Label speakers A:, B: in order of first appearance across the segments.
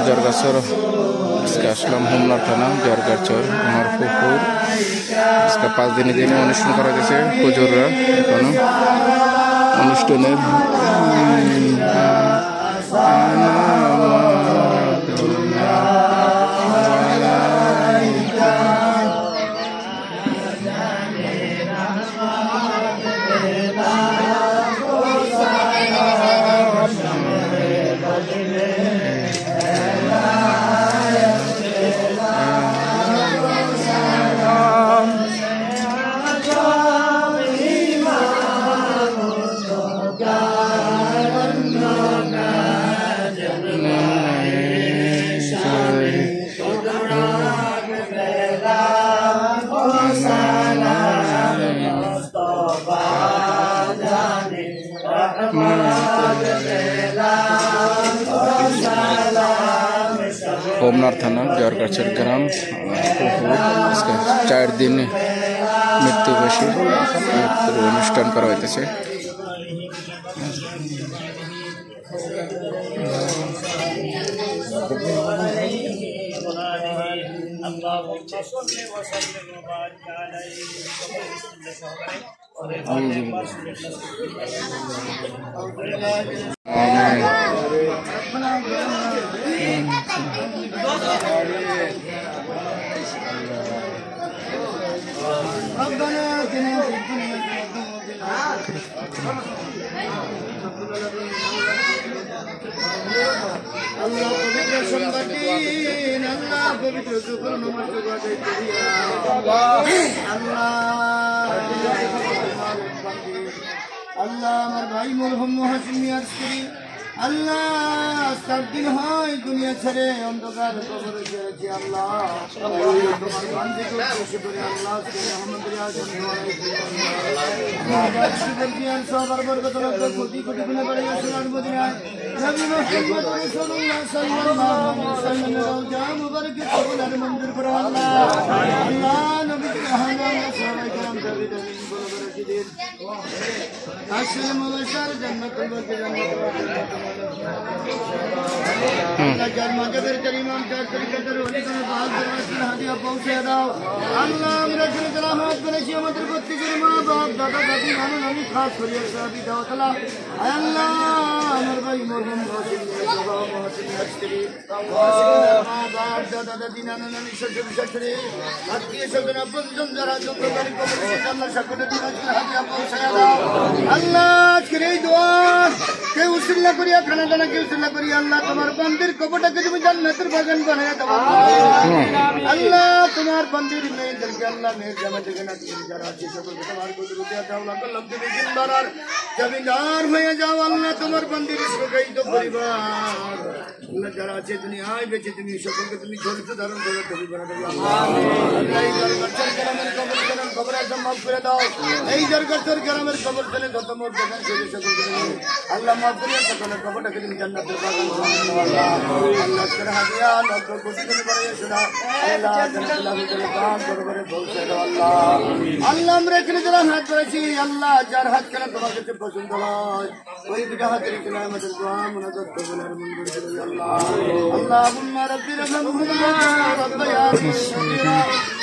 A: जरगाचर इसका असलम होमनार थाना जरगाचर আমার পুকুর इसका 5 দিনে দিনে অনুষ্ঠান করা গেছে হুজুররা এখনো অনুষ্ঠানের होमनार थाना जरगाचर ग्राम इसका 4 दिन मृत्युबासी अनुष्ठान करा হইতেছে
B: Allah pavitra sambatin Allah pavitra sukar namat gade kariya Allah amar bhai marhum Hasim Miar kari Allah sabdin hoy duniya chhare ondokar kobore cherechi Allah tomar bande ko খুশি করে Allah ke rahmat riya Allah shukr diyan sabar barkat Allah koti koti gune bade asrar mudinay nabi Muhammad rasulullah sallallahu alaihi wasallam rawja mubarak qabul manzur par Allah Allah nabi rahana sahabai karam david amin bolo barakidin asal mubashar jannatul jannat Allah jannah jabir karimam jar tarikatar wali kana baal darwaza hadiya pahuncha dao Allah amra jil rahmat kare amader protti kore ma baap dada dadi nanu nani khas koriya sabi dao tala ay Allah amar bhai marhum Hasim askari ma baap dada dadi nanu nani shajab shakre athiya shagna bunjum jara jumro kari ko Allah shakna di hadiya pahuncha dao Allah askari dua ke usilla koriya khana dana ke usilla koriya Allah তোমার বন্দির কবরটাকে তুমি জান্নাতের বাগান বানায়া দাও আল্লাহ তোমার বন্দির মেয়েদেরকে আল্লাহ মেয়ের জামা থেকে না দিয়ে যারা আছে সকলকে তোমার কুদরতে দাও আল্লাহ তুমি জিন্দার জমিদার হয়ে যাও আল্লাহ তোমার বন্দির সুখাইত পরিবার আল্লাহ যারা আছে দুনিয়ায় বেঁচে তুমি সকলকে তুমি ধৈর্য ধারণ করে তুমি বানাতে দাও আল্লাহ এই দরগার গ্রামের কবরস্থানের কবর একদম মাফ করে দাও এই দরগার গ্রামের কবরস্থানে যত মোর দোকান ছিল সকলকে আল্লাহ মাফ করে সকলের কবরটাকে তুমি জান্নাতের বাগান Allah terhadap Allah berkuasa kepada Yesus Allah janganlah berlebihan kepada bangsa Allah Allah mereka ni dalam hati berisi Allah jarhat kerana kepada kita sundalah koi kita hati kita macam doa munajat kepada mundur Allah Allahumma Rabbi rahmahumma Rabbi ya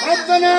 B: Rabbana